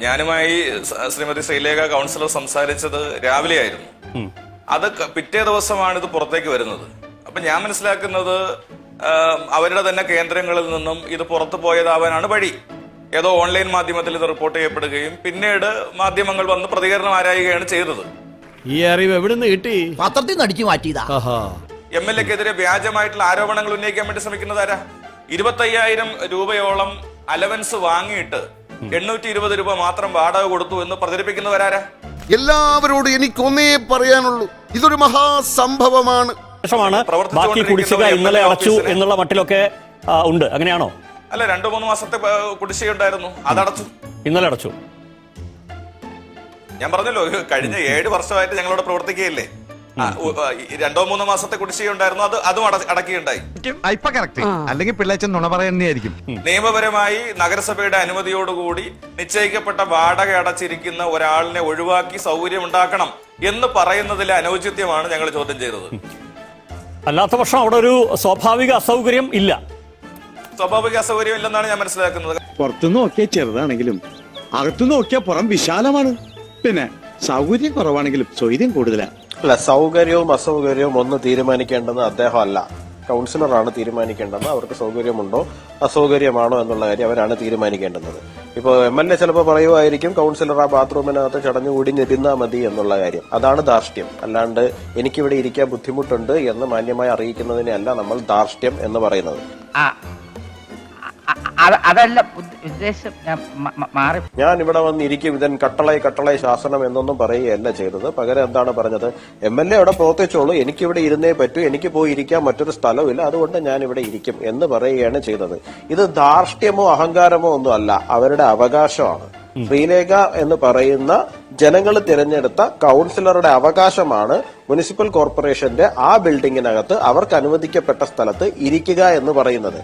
ഞാനുമായി ശ്രീമതി ശ്രീലേഖ കൗൺസിലർ സംസാരിച്ചത് രാവിലെയായിരുന്നു. അത് പിറ്റേ ദിവസമാണ് ഇത് പുറത്തേക്ക് വരുന്നത്. അപ്പൊ ഞാൻ മനസ്സിലാക്കുന്നത് അവരുടെ തന്നെ കേന്ദ്രങ്ങളിൽ നിന്നും ഇത് പുറത്തു പോയതാവാനാണ് വഴി. ഏതോ ഓൺലൈൻ മാധ്യമത്തിൽ ഇത് റിപ്പോർട്ട് ചെയ്യപ്പെടുകയും പിന്നീട് മാധ്യമങ്ങൾ വന്ന് പ്രതികരണം ആരായുകയാണ് ചെയ്തത്. ഈ അറിവ് എവിടുന്ന് കിട്ടി? പത്രത്തിൽ നിന്ന് അടിച്ചു മാറ്റിയതാ. MLA-ക്കെതിരെ വ്യാജമായിട്ടുള്ള ആരോപണങ്ങൾ ഉന്നയിക്കാൻ വേണ്ടി ശ്രമിക്കുന്നത് ആരാ? 25,000 രൂപയോളം അലവൻസ് വാങ്ങിയിട്ട് 820 രൂപ മാത്രം വാടക കൊടുത്തു എന്ന് പ്രചരിപ്പിക്കുന്നവരാരാ? എല്ലാവരോടും എനിക്കൊന്നേ പറയാനുള്ളൂ, ഇതൊരു മഹാസംഭവമാണ്. ബാക്കി കുടിശ്ശിക ഇന്നലെ അടച്ചു എന്നുള്ള മട്ടിലൊക്കെ ഉണ്ട്, അങ്ങനെയാണോ? അല്ല, 2-3 മാസത്തെ കുടിശ്ശിക ഉണ്ടായിരുന്നു, അതടച്ചു. ഇന്നലെ അടച്ചു. ഞാൻ പറഞ്ഞല്ലോ, കഴിഞ്ഞ 7 വർഷമായിട്ട് ഞങ്ങളോട് പ്രവർത്തിക്കുകയല്ലേ. 2-3 മാസത്തെ കുടിശ്ശിക ഉണ്ടായിരുന്നു, അതും അടക്കുകയുണ്ടായി. അല്ലെങ്കിൽ പിള്ളേച്ചൻ നുണ പറയുന്നതായിരിക്കും. നിയമപരമായി നഗരസഭയുടെ അനുമതിയോടുകൂടി നിശ്ചയിക്കപ്പെട്ട വാടക അടച്ചിരിക്കുന്ന ഒരാളിനെ ഒഴിവാക്കി സൗകര്യം ഉണ്ടാക്കണം എന്ന് പറയുന്നതിലെ അനൗചിത്യമാണ് ഞങ്ങൾ ചോദ്യം ചെയ്തത്. അല്ലാത്ത പക്ഷം അവിടെ ഒരു സ്വാഭാവിക അസൗകര്യം ഇല്ല. സ്വാഭാവിക അസൗകര്യം ഇല്ലെന്നാണ് ഞാൻ മനസ്സിലാക്കുന്നത്. പുറത്തു നോക്കിയാൽ ചെറുതാണെങ്കിലും അകത്തു നോക്കിയാൽ പുറം വിശാലമാണ്. പിന്നെ സൗകര്യം കുറവാണെങ്കിലും സ്വൈര്യം കൂടുതലാണ്. അല്ല, സൗകര്യവും അസൗകര്യവും ഒന്ന് തീരുമാനിക്കേണ്ടത് അദ്ദേഹം അല്ല, കൗൺസിലറാണ് തീരുമാനിക്കേണ്ടത്. അവർക്ക് സൗകര്യമുണ്ടോ അസൗകര്യമാണോ എന്നുള്ള കാര്യം അവരാണ് തീരുമാനിക്കേണ്ടത്. ഇപ്പോൾ MLA ചിലപ്പോൾ പറയുമായിരിക്കും കൗൺസിലർ ആ ബാത്റൂമിനകത്ത് ചടഞ്ഞുകൂടി ഞെരുന്നാൽ മതി എന്നുള്ള കാര്യം. അതാണ് ധാർഷ്ട്യം. അല്ലാണ്ട് എനിക്കിവിടെ ഇരിക്കാൻ ബുദ്ധിമുട്ടുണ്ട് എന്ന് മാന്യമായി അറിയിക്കുന്നതിനെയല്ല നമ്മൾ ധാർഷ്ട്യം എന്ന് പറയുന്നത്. അതല്ല ഉദ്ദേശം. ഞാൻ ഇവിടെ വന്നിരിക്കും, ഇതിൻ കട്ടളായി ശാസനം എന്നൊന്നും പറയുകയല്ല ചെയ്തത്. പകരം എന്താണ് പറഞ്ഞത്, MLA അവിടെ പ്രവർത്തിച്ചോളൂ, എനിക്കിവിടെ ഇരുന്നേ പറ്റൂ, എനിക്ക് പോയി ഇരിക്കാൻ മറ്റൊരു സ്ഥലമില്ല, അതുകൊണ്ട് ഞാൻ ഇവിടെ ഇരിക്കും എന്ന് പറയുകയാണ് ചെയ്തത്. ഇത് ധാർഷ്ട്യമോ അഹങ്കാരമോ ഒന്നും അല്ല, അവരുടെ അവകാശമാണ്. ശ്രീലേഖ എന്ന് പറയുന്ന ജനങ്ങൾ തിരഞ്ഞെടുത്ത കൗൺസിലറുടെ അവകാശമാണ് മുനിസിപ്പൽ കോർപ്പറേഷന്റെ ആ ബിൽഡിങ്ങിനകത്ത് അവർക്ക് അനുവദിക്കപ്പെട്ട സ്ഥലത്ത് ഇരിക്കുക എന്ന് പറയുന്നത്.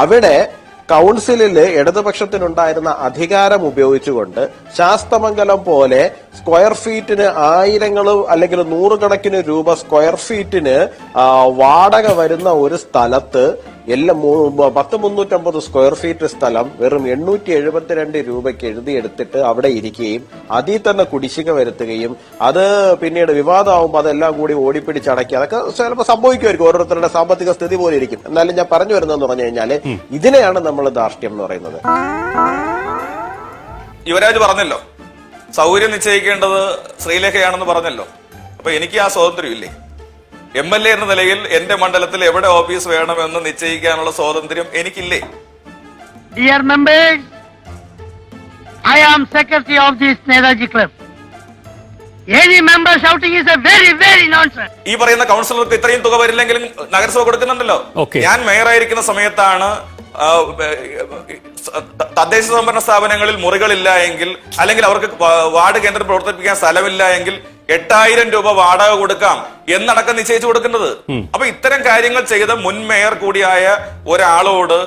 അവിടെ കൗൺസിലില് ഇടതുപക്ഷത്തിനുണ്ടായിരുന്ന അധികാരം ഉപയോഗിച്ചുകൊണ്ട് ശാസ്തമംഗലം പോലെ സ്ക്വയർ ഫീറ്റിന് 1000 അല്ലെങ്കിൽ 100 രൂപ സ്ക്വയർ ഫീറ്റിന് വാടക വരുന്ന ഒരു സ്ഥലത്ത് 350 സ്ക്വയർ ഫീറ്റ് സ്ഥലം വെറും 872 രൂപയ്ക്ക് എഴുതിയെടുത്തിട്ട് അവിടെ ഇരിക്കുകയും അതിൽ തന്നെ കുടിശ്ശിക വരുത്തുകയും അത് പിന്നീട് വിവാദമാകുമ്പോൾ അതെല്ലാം കൂടി ഓടിപ്പിടിച്ചടക്കി, അതൊക്കെ ചിലപ്പോൾ സംഭവിക്കുമായിരിക്കും, ഓരോരുത്തരുടെ സാമ്പത്തിക സ്ഥിതി പോലെ ഇരിക്കും. എന്നാലും ഞാൻ പറഞ്ഞു വരുന്നതെന്ന് പറഞ്ഞു കഴിഞ്ഞാല് ഇതിനെയാണ് നമ്മൾ ധാർഷ്ട്യം എന്ന് പറയുന്നത്. യുവരാജ് പറഞ്ഞല്ലോ സൗകര്യം നിശ്ചയിക്കേണ്ടത് ശ്രീലേഖയാണെന്ന് പറഞ്ഞല്ലോ. അപ്പൊ എനിക്ക് ആ സ്വാതന്ത്ര്യം ഇല്ലേ? MLA എന്ന നിലയിൽ എന്റെ മണ്ഡലത്തിൽ എവിടെ ഓഫീസ് വേണമെന്ന് നിശ്ചയിക്കാനുള്ള സ്വാതന്ത്ര്യം എനിക്കില്ലേ? Dear members, I am secretary of this Netaji Club. Any member shouting is a very nonsense. ഈ പറയുന്ന കൗൺസിലർക്ക് ഇത്രയും തുക വരില്ലെങ്കിലും നഗരസഭ കൊടുക്കുന്നുണ്ടല്ലോ. ഞാൻ മേയറായിരിക്കുന്ന സമയത്താണ് തദ്ദേശ സ്വയംഭരണ സ്ഥാപനങ്ങളിൽ മുറികളില്ല എങ്കിൽ, അല്ലെങ്കിൽ അവർക്ക് വാർഡ് കേന്ദ്രം പ്രവർത്തിപ്പിക്കാൻ സ്ഥലമില്ല എങ്കിൽ 8000 രൂപ വാടക കൊടുക്കാം എന്നടക്കം നിശ്ചയിച്ചു കൊടുക്കുന്നത്. അപ്പൊ ഇത്തരം കാര്യങ്ങൾ ചെയ്ത മുൻ മേയർ കൂടിയായ ഒരാളോട്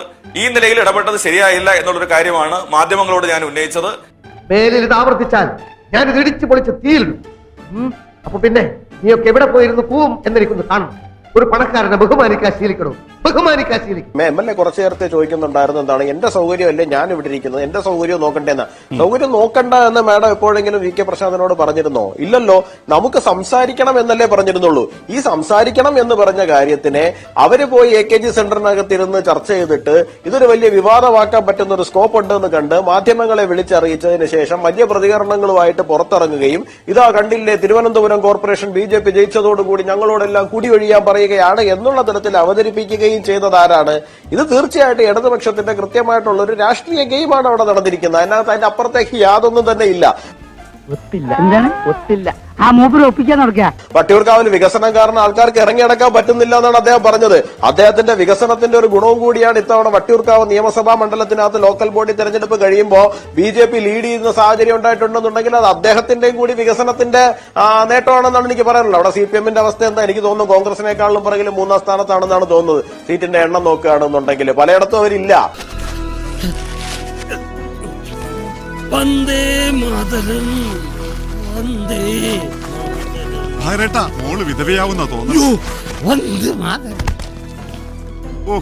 ഈ നിലയിൽ ഇടപെട്ടത് ശരിയായില്ല എന്നുള്ളൊരു കാര്യമാണ് മാധ്യമങ്ങളോട് ഞാൻ ഉന്നയിച്ചത്. മേലിൽ ഇത് ആവർത്തിച്ചാൽ ഞാൻ ഇത് ഇടിച്ചു പൊളിച്ച് തീയിലിടും. അപ്പൊ പിന്നെ നീയൊക്കെ എവിടെ പോയിരുന്നു കൂവും എന്നെനിക്കൊന്ന് കാണണം. ഒരു പണക്കാരനെ ബഹുമാനിക്കാൻ ശീലിക്കണം, ബഹുമാനിക്കാൻ ശീലിക്കണം. MLA കുറച്ചു നേരത്തെ ചോദിക്കുന്നുണ്ടായിരുന്നു, എന്താണ് എന്റെ സൗകര്യമല്ലേ ഞാൻ ഇവിടെ ഇരിക്കുന്നത്, എന്റെ സൗകര്യം നോക്കണ്ടേന്ന്. സൗകര്യം നോക്കണ്ട എന്ന് മാഡം എപ്പോഴെങ്കിലും VK പ്രശാന്തനോട് പറഞ്ഞിരുന്നോ? ഇല്ലല്ലോ. നമുക്ക് സംസാരിക്കണം എന്നല്ലേ പറഞ്ഞിരുന്നുള്ളൂ. ഈ സംസാരിക്കണം എന്ന് പറഞ്ഞ കാര്യത്തിനെ അവര് പോയി AKG സെന്ററിനകത്തിരുന്ന് ചർച്ച ചെയ്തിട്ട് ഇതൊരു വലിയ വിവാദമാക്കാൻ പറ്റുന്ന ഒരു സ്കോപ്പ് ഉണ്ടെന്ന് കണ്ട് മാധ്യമങ്ങളെ വിളിച്ചറിയിച്ചതിന് ശേഷം വലിയ പ്രതികരണങ്ങളുമായിട്ട് പുറത്തിറങ്ങുകയും ഇതാ കണ്ടില്ലേ തിരുവനന്തപുരം കോർപ്പറേഷൻ BJP ജയിച്ചതോടുകൂടി ഞങ്ങളോടെല്ലാം കുടിയൊഴിയാൻ പറയുകയാണ് എന്നുള്ള തരത്തിൽ അവതരിപ്പിക്കുകയും ചെയ്തതാരാണ്? ഇത് തീർച്ചയായിട്ടും ഇടതുപക്ഷത്തിന്റെ കൃത്യമായിട്ടുള്ള ഒരു രാഷ്ട്രീയ ഗെയിമാണ് അവിടെ നടന്നിരിക്കുന്നത്. അതിനകത്ത് അതിന്റെ അപ്പുറത്തേക്ക് യാതൊന്നും തന്നെ ഇല്ല. വട്ടിയൂർക്കാവിൽ വികസനം കാരണം ആൾക്കാർക്ക് ഇറങ്ങിയടക്കാൻ പറ്റുന്നില്ല എന്നാണ് അദ്ദേഹം പറഞ്ഞത്. അദ്ദേഹത്തിന്റെ വികസനത്തിന്റെ ഒരു ഗുണവും കൂടിയാണ് ഇത്തവണ വട്ടിയൂർക്കാവ് നിയമസഭാ മണ്ഡലത്തിനകത്ത് ലോക്കൽ ബോഡി തെരഞ്ഞെടുപ്പ് കഴിയുമ്പോൾ BJP ലീഡ് ചെയ്യുന്ന സാഹചര്യം ഉണ്ടായിട്ടുണ്ടെന്നുണ്ടെങ്കിൽ അത് അദ്ദേഹത്തിന്റെയും കൂടി വികസനത്തിന്റെ നേട്ടമാണെന്നാണ് എനിക്ക് പറയാനുള്ളത്. അവിടെ CPM-ന്റെ അവസ്ഥ എന്താ? എനിക്ക് തോന്നുന്നു കോൺഗ്രസിനേക്കാളും പുറകിൽ 3-ാം സ്ഥാനത്താണെന്നാണ് തോന്നുന്നത്. സീറ്റിന്റെ എണ്ണം നോക്കുകയാണെന്നുണ്ടെങ്കിൽ പലയിടത്തും അവരില്ല. വന്ദേ മാതരം, വന്ദേ മോള് വിധവയാവുന്ന തോന്നുന്നു. വന്ദേ മാതരം. ഓ